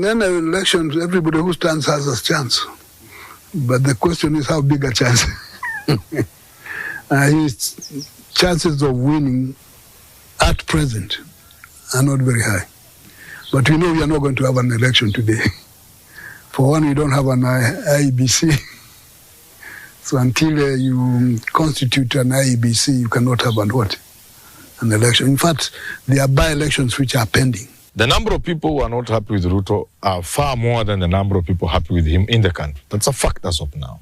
In any elections, everybody who stands has a chance. But the question is how big a chance. His chances of winning at present are not very high. But we know we are not going to have an election today. For one, we don't have an IEBC. So until you constitute an IEBC, you cannot have an election. In fact, there are by-elections which are pending. The number of people who are not happy with Ruto are far more than the number of people happy with him in the country. That's a fact as of now.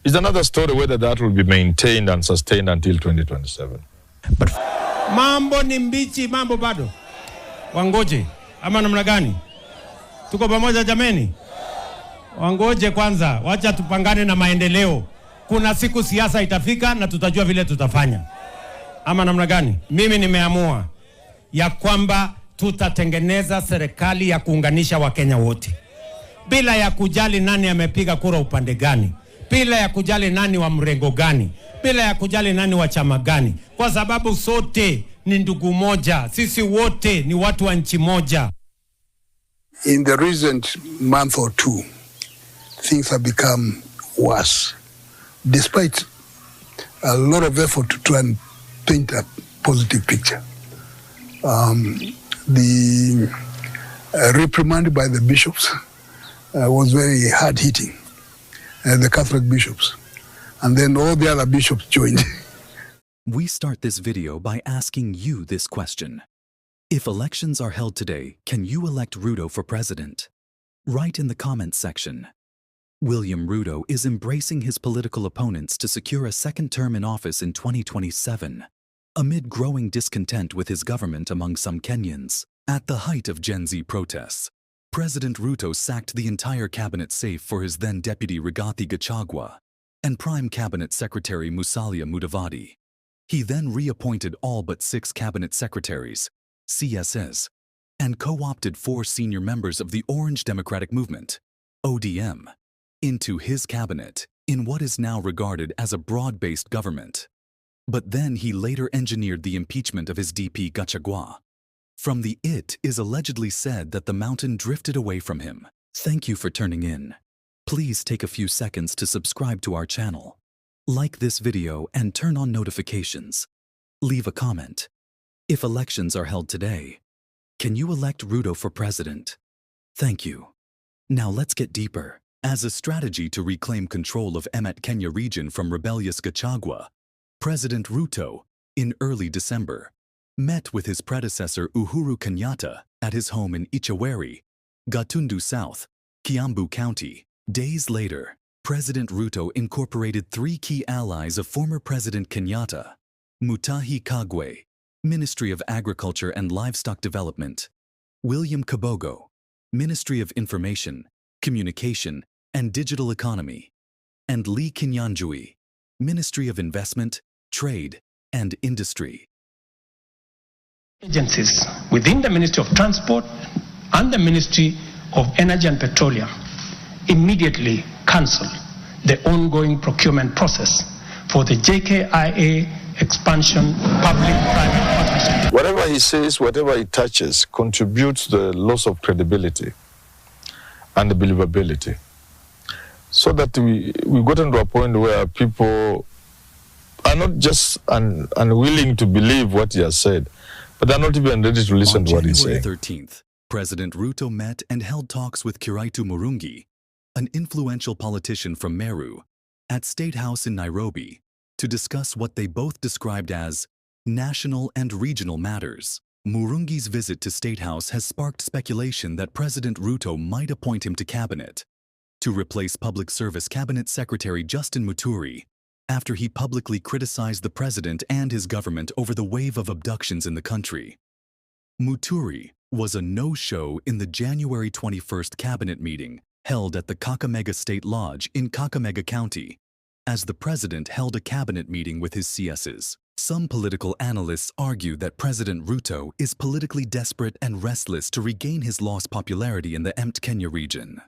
It's another story whether that will be maintained and sustained until 2027. But mambo ni mbichi, mambo bado. Wangoje, ama namna gani? Tuko pamoja jameni? Wangoje kwanza, wacha tupangane na maendeleo. Kuna siku siasa itafika na tutajua vile tutafanya. Ama namna gani? Mimi nimeamua ya kwamba tutatengeneza serikali ya kuunganisha Wakenya wote. Bila ya kujali nani amepiga kura upande gani. Bila ya kujali nani wa mrengo gani. Bila ya kujali nani wa chama gani. Kwa sababu sote ni ndugu moja. Sisi wote ni watu wa nchi moja. In the recent month or two, things have become worse. Despite a lot of effort to try and paint a positive picture. The reprimand by the bishops was very hard-hitting, the Catholic bishops. And then all the other bishops joined. We start this video by asking you this question. If elections are held today, can you elect Ruto for president? Write in the comments section. William Ruto is embracing his political opponents to secure a second term in office in 2027. Amid growing discontent with his government among some Kenyans, at the height of Gen Z protests, President Ruto sacked the entire cabinet save for his then-deputy Rigathi Gachagua and Prime Cabinet Secretary Musalia Mudavadi. He then reappointed all but 6 cabinet secretaries, CSs, and co-opted 4 senior members of the Orange Democratic Movement, ODM, into his cabinet in what is now regarded as a broad-based government. But then he later engineered the impeachment of his DP Gachagua. From the It is allegedly said that the mountain drifted away from him. Thank you for turning in. Please take a few seconds to subscribe to our channel. Like this video and turn on notifications. Leave a comment. If elections are held today, can you elect Ruto for president? Thank you. Now let's get deeper. As a strategy to reclaim control of Emet Kenya region from rebellious Gachagua, President Ruto, in early December, met with his predecessor Uhuru Kenyatta at his home in Ichaweri, Gatundu South, Kiambu County. Days later, President Ruto incorporated 3 key allies of former President Kenyatta: Mutahi Kagwe, Ministry of Agriculture and Livestock Development; William Kabogo, Ministry of Information, Communication, and Digital Economy; and Lee Kinyanjui, Ministry of Investment, Trade, and Industry. Agencies within the Ministry of Transport and the Ministry of Energy and Petroleum immediately cancel the ongoing procurement process for the JKIA expansion public-private partnership. Whatever he says, whatever he touches, contributes to the loss of credibility and believability. So that we gotten to a point where people are not just unwilling to believe what he has said, but they're not even ready to listen to what he's saying. On January 13th, President Ruto met and held talks with Kiraitu Murungi, an influential politician from Meru, at State House in Nairobi, to discuss what they both described as national and regional matters. Murungi's visit to State House has sparked speculation that President Ruto might appoint him to cabinet, to replace Public Service Cabinet Secretary Justin Muturi, after he publicly criticized the president and his government over the wave of abductions in the country. Muturi was a no-show in the January 21st cabinet meeting held at the Kakamega State Lodge in Kakamega County, as the president held a cabinet meeting with his CSs. Some political analysts argue that President Ruto is politically desperate and restless to regain his lost popularity in the Emt Kenya region.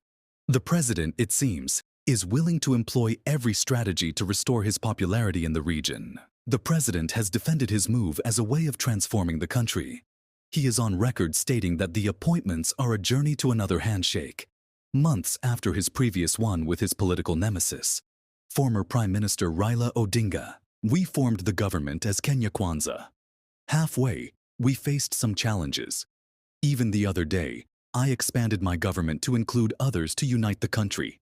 The president, it seems, is willing to employ every strategy to restore his popularity in the region. The president has defended his move as a way of transforming the country. He is on record stating that the appointments are a journey to another handshake, months after his previous one with his political nemesis, former Prime Minister Raila Odinga. We formed the government as Kenya Kwanza. Halfway, we faced some challenges. Even the other day, I expanded my government to include others to unite the country,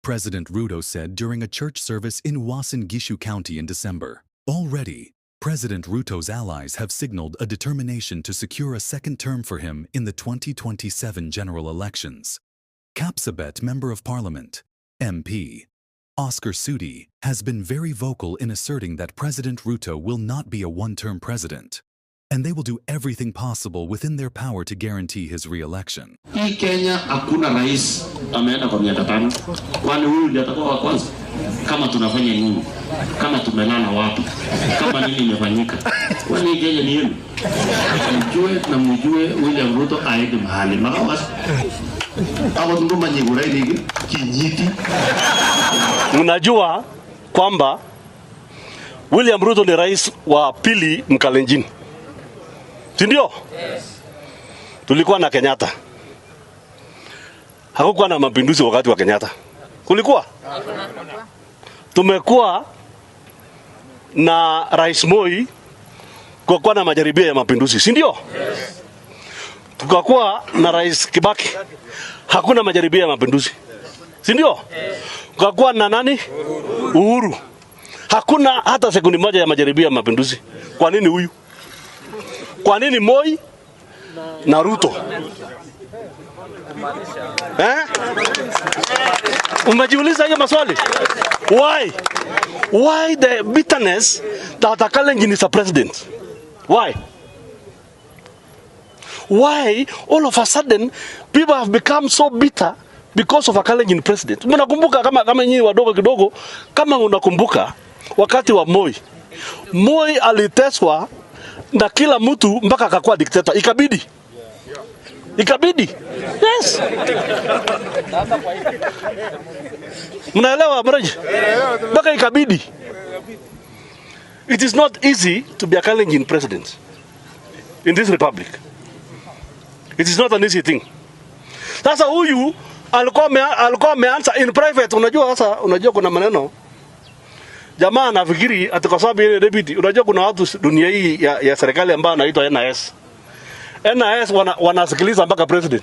President Ruto said during a church service in Uasin Gishu County in December. Already, President Ruto's allies have signaled a determination to secure a second term for him in the 2027 general elections. Kapsabet Member of Parliament, MP, Oscar Sudi, has been very vocal in asserting that President Ruto will not be a one-term president, and they will do everything possible within their power to guarantee his re-election. Hii Kenya hakuna rais ameenda kwa miaka 5. Kwani huyu ndiye atakuwa wa kwanza? Kama tunafanya nini? Kama tumelala wapi? Kama nini imefanyika? Kwani Kenya ni yenu? Mjue William Ruto aende mahali. Makawas. Hapo ndo manyigura ile kinyiti. Unajua kwamba William Ruto ni rais wa pili Mkalenjin. Sindio? Yes. Tulikuwa na Kenyatta. Hakukuwa na mapinduzi wakati wa Kenyatta. Kulikuwa? Tumekuwa na Rais Moi kwa na majaribio ya mapinduzi, si ndio? Yes. Tukakuwa na Rais Kibaki. Hakuna majaribio ya mapinduzi. Si ndio? Yes. Tukakuwa na nani? Uhuru. Hakuna hata sekundi moja ya majaribio ya mapinduzi. Kwa nini huyu? Kwa nini Moi na Ruto? Umejiuliza hiyo maswali? Why the bitterness that a Kalenjin is a president? Why? Why all of a sudden people have become so bitter because of a Kalenjin president? Mnakumbuka kama nyinyi wadogo kidogo, kama unakumbuka wakati wa Moi aliteswa na kila mtu mpaka akakuwa dikteta. Ikabidi. Yes. Mnaelewa mreje? Mpaka ikabidi. It is not easy to be a Kalenjin president in this republic. It is not an easy thing. Sasa huyu alikuwa ameanza in private. Unajua kuna maneno jamaa anafikiri ati kwa sababu ile deputy. Unajua kuna watu dunia hii ya serikali ambao wanaitwa NIS. NIS wanasikiliza mpaka president.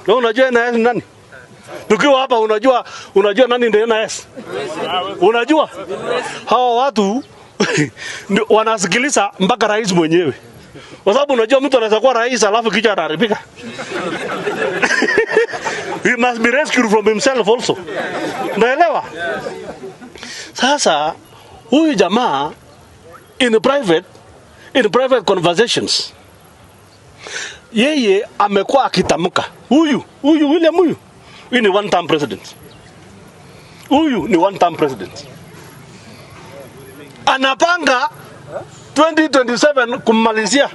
Wewe unajua NIS nani? Tukiwa hapa unajua nani ndio NIS? Unajua? Hao watu wanasikiliza mpaka rais mwenyewe. Kwa sababu unajua mtu anaweza kuwa rais alafu kichwa anaharibika. He must be rescued from himself also. Unaelewa? Sasa huyu jamaa in private conversations yeye amekuwa akitamka huyu William huyu ni one term president. Huyu ni one term president. Anapanga 2027 kumalizia.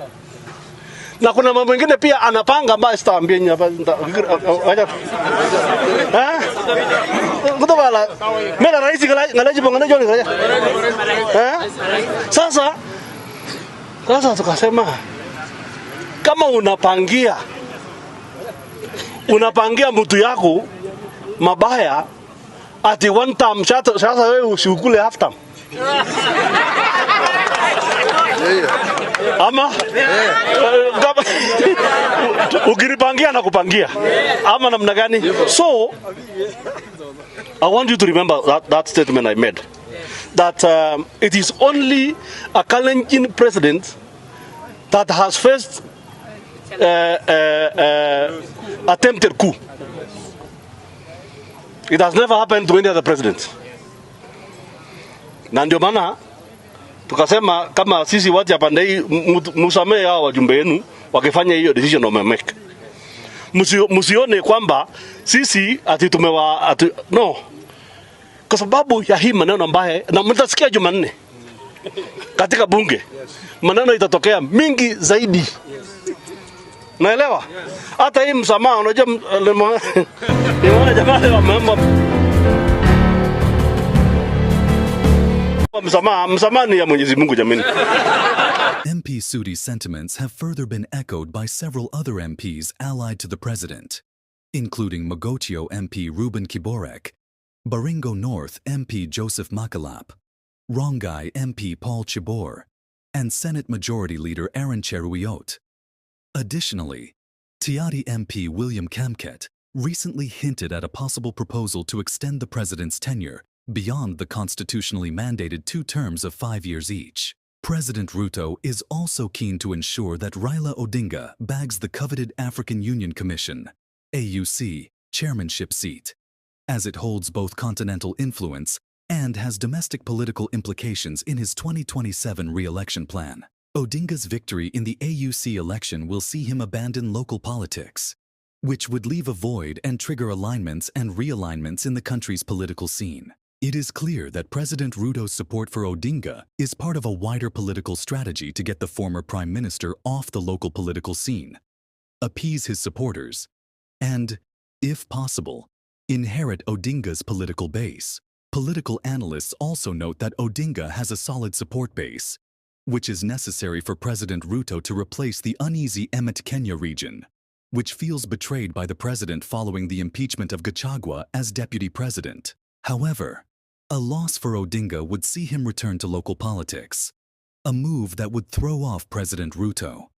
Na kuna mambo mengine pia anapanga ambayo sitaambia nyinyi hapa. Kutoka mera rais ngalaji pongana joni kaya. Sasa tukasema kama unapangia mtu yako mabaya ati one term sasa wewe usikule half term. Ama ukinipangia na kupangia ama namna gani? So I want you to remember that statement I made, that it is only a Kalenjin president that has faced attempted coup. It has never happened to any other president. Na ndio maana tukasema kama sisi watu hapa ndai msamee hao wajumbe wenu wakifanya hiyo decision wamemake. Msione kwamba sisi ati no. Kwa sababu ya hii maneno ambaye na mtasikia Jumanne katika bunge. Maneno itatokea mingi zaidi. Naelewa? Hata hii msamaha unajua nimeona jamaa wameomba msamaha ni ya Mwenyezi Mungu jamani. MP Sudhi's sentiments have further been echoed by several other MPs allied to the president, including Mogotio MP Ruben Kiborek, Baringo North MP Joseph Makalap, Rongai MP Paul Chibor, and Senate Majority Leader Aaron Cheruiyot. Additionally, Tiati MP William Kamket recently hinted at a possible proposal to extend the president's tenure beyond the constitutionally mandated 2 terms of 5 years each. President Ruto is also keen to ensure that Raila Odinga bags the coveted African Union Commission, AUC, chairmanship seat, as it holds both continental influence and has domestic political implications in his 2027 re-election plan. Odinga's victory in the AUC election will see him abandon local politics, which would leave a void and trigger alignments and realignments in the country's political scene. It is clear that President Ruto's support for Odinga is part of a wider political strategy to get the former Prime Minister off the local political scene, appease his supporters, and, if possible, inherit Odinga's political base. Political analysts also note that Odinga has a solid support base, which is necessary for President Ruto to replace the uneasy Emet Kenya region, which feels betrayed by the president following the impeachment of Gachagua as deputy president. However, a loss for Odinga would see him return to local politics, a move that would throw off President Ruto.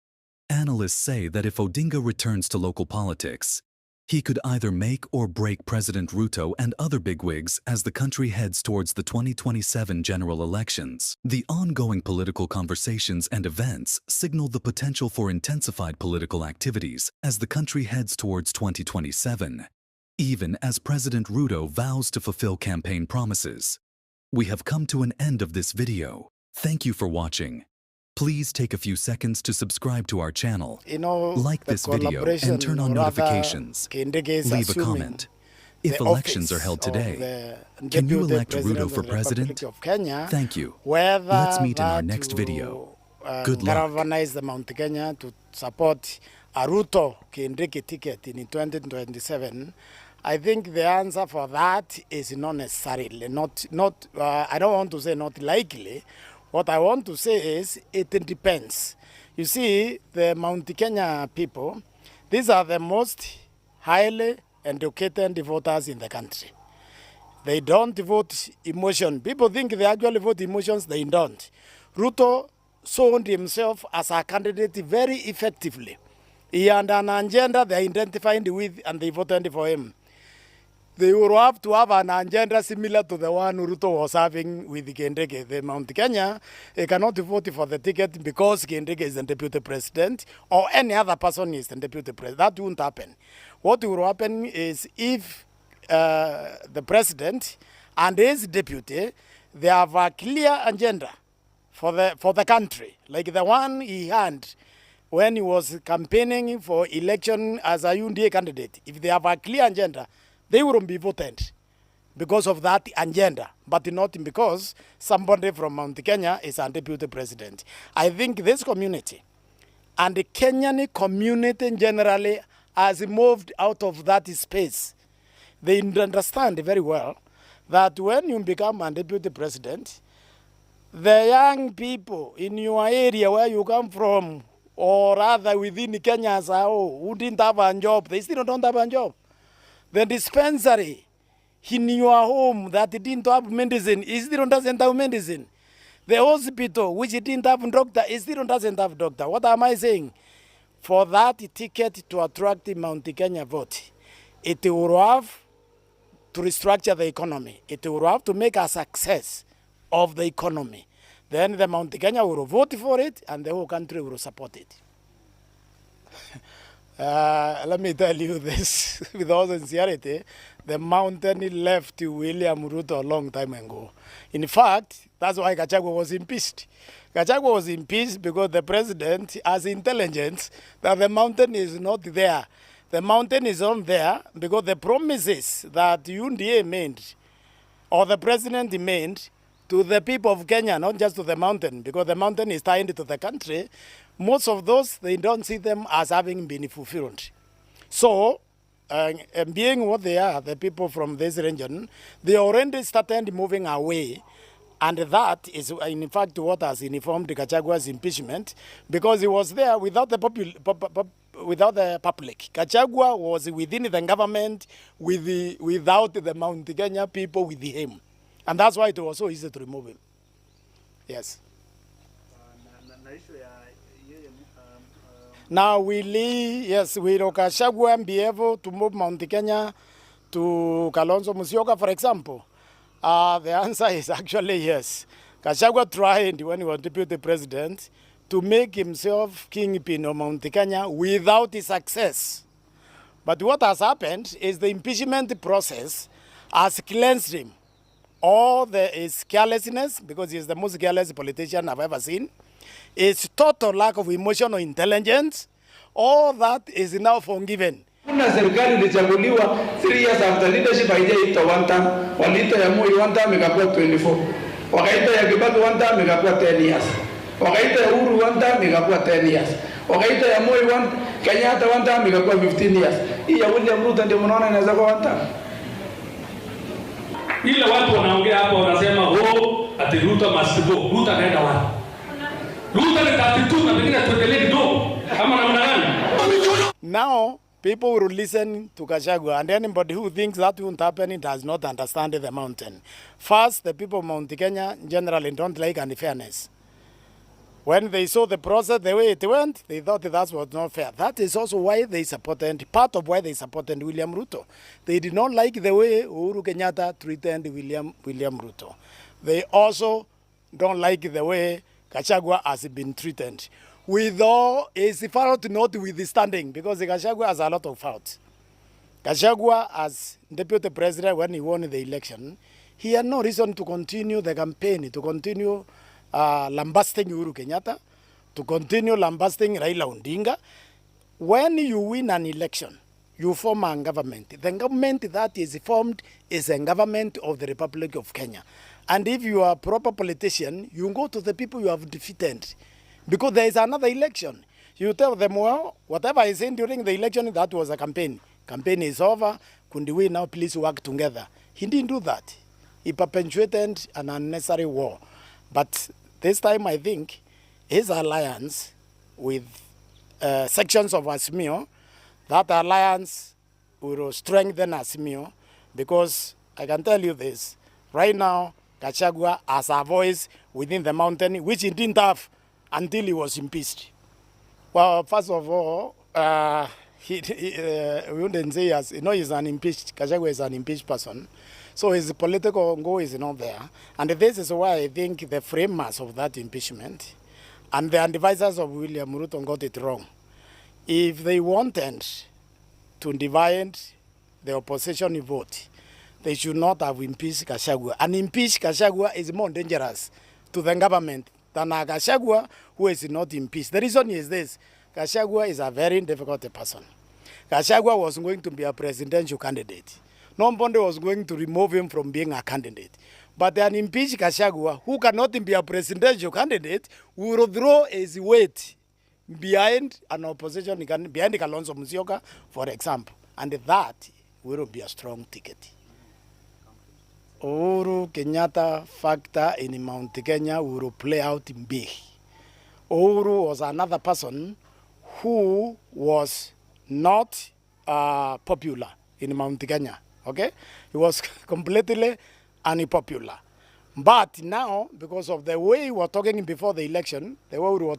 Analysts say that if Odinga returns to local politics, he could either make or break President Ruto and other bigwigs as the country heads towards the 2027 general elections. The ongoing political conversations and events signal the potential for intensified political activities as the country heads towards 2027. Even as President Ruto vows to fulfill campaign promises. We have come to an end of this video. Thank you for watching. Please take a few seconds to subscribe to our channel, like this video and turn on notifications. Leave a comment. If elections are held today, can you elect Ruto for president? Thank you. Let's meet in our next video. Good luck. Galvanize the Mount Kenya to support a Ruto Kindiki ticket in 2027. I think the answer for that is not necessarily, I don't want to say not likely. What I want to say is it depends. You see, the Mount Kenya people, these are the most highly educated voters in the country. They don't vote emotion. People think they actually vote emotions, they don't. Ruto sold himself as a candidate very effectively. He had an agenda they identified with and they voted for him. They will have to have an agenda similar to the one Ruto was having with Kindiki. The Mount Kenya cannot vote for the ticket because Kindiki is the deputy president or any other person is the deputy president. That won't happen. What will happen is if the president and his deputy, they have a clear agenda for the country, like the one he had when he was campaigning for election as a UNDA candidate. If they have a clear agenda, they wouldn't be voted because of that agenda, but not because somebody from Mount Kenya is a deputy president. I think this community and the Kenyan community generally has moved out of that space. They understand very well that when you become a deputy president, the young people in your area where you come from, or rather within Kenya as a whole, who didn't have a job, they still don't have a job. The dispensary in your home that didn't have medicine, it still doesn't have medicine. The hospital which didn't have doctor, it still doesn't have doctor. What am I saying? For that ticket to attract the Mount Kenya vote, it will have to restructure the economy. It will have to make a success of the economy. Then the Mount Kenya will vote for it and the whole country will support it. Let me tell you this with all sincerity, the mountain left William Ruto a long time ago. In fact, that's why Gachagua was impeached. Gachagua was impeached because the president has intelligence that the mountain is not there. The mountain is on there because the promises that UNDA made, or the president made, to the people of Kenya, not just to the mountain, because the mountain is tied to the country, most of those, they don't see them as having been fulfilled. So, being what they are, the people from this region, they already started moving away And that is, in fact, what has informed Gachagua's impeachment, because he was there without the public. Gachagua was within the government without the Mount Kenya people with him. And that's why it was so easy to remove him. Yes. Now, will Gachagua be able to move Mount Kenya to Kalonzo Musyoka, for example? The answer is actually yes. Gachagua tried, when he was deputy president, to make himself kingpin of Mount Kenya without success. But what has happened is the impeachment process has cleansed him. All his carelessness, because he is the most careless politician I've ever seen, his total lack of emotional intelligence, all that is now forgiven. Kuna serikali ilichaguliwa 3 years after leadership haijaita one term, waliita ya Moi one term ikakuwa 24. Wakaita ya Kibaki one term ikakuwa 10 years. Wakaita ya Uhuru one term ikakuwa 10 years. Wakaita ya Moi Kenyatta one term ikakuwa 15 years. Hii ya William Ruto ndio mnaona inaweza kuwa one term. Ile watu wanaongea hapa wanasema ati Ruto must go. Ruto anaenda wapi? Ruto ni 32 na pengine tuendelee kidogo. Ama namna gani? Now people will listen to Gachagua, and anybody who thinks that won't happen, it does not understand the mountain. First, the people of Mount Kenya generally don't like any fairness. When they saw the process, the way it went, they thought that was not fair. That is also why they supported, part of why they supported William Ruto. They did not like the way Uhuru Kenyatta treated William Ruto. They also don't like the way Gachagua has been treated. With all his fault notwithstanding, because Gachagua has a lot of faults. Gachagua, as deputy president, when he won the election, he had no reason to continue the campaign, to continue lambasting Uhuru Kenyatta, to continue lambasting Raila Odinga. When you win an election, you form a government. The government that is formed is a government of the Republic of Kenya. And if you are a proper politician, you go to the people you have defeated. Because there is another election. You tell them, well, whatever I said during the election, that was a campaign. Campaign is over. Could we now please work together? He didn't do that. He perpetuated an unnecessary war. But this time, I think, his alliance with sections of Azimio, that alliance will strengthen Azimio, because I can tell you this, right now, Gachagua has a voice within the mountain, which he didn't have until he was impeached. Well, first of all, we wouldn't say he's an impeached, Gachagua is an impeached person. So his political goal is not there. And this is why I think the framers of that impeachment and the advisors of William Ruto got it wrong. If they wanted to divide the opposition vote, they should not have impeached Gachagua. And impeached Gachagua is more dangerous to the government than a Gachagua who is not impeached. The reason is this: Gachagua is a very difficult person. Gachagua was going to be a presidential candidate. Nobody was going to remove him from being a candidate. But an impeached Gachagua, who cannot be a presidential candidate, will throw his weight behind an opposition, behind Kalonzo Musyoka, for example. And that will be a strong ticket. Uhuru Kenyatta factor in Mount Kenya will play out in big. Uhuru was another person who was not popular in Mount Kenya. Okay? He was completely unpopular. But now, because of the way we were talking before the election, Uhuru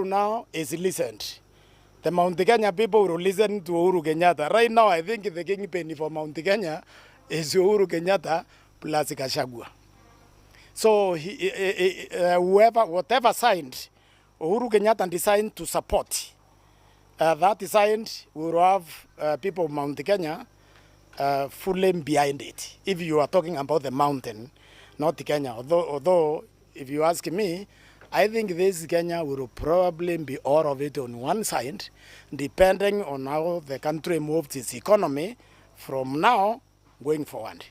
now is listened. The Mount Kenya people will listen to Uhuru Kenyatta. Right now, I think the kingpin for Mount Kenya is Uhuru Kenyatta plus Gachagua. So whatever signed, Uhuru Kenyatta decided to support. That design will have people of Mount Kenya fully behind it. If you are talking about the mountain, not Kenya. Although if you ask me, I think this Kenya will probably be all of it on one side, depending on how the country moves its economy from now going forward.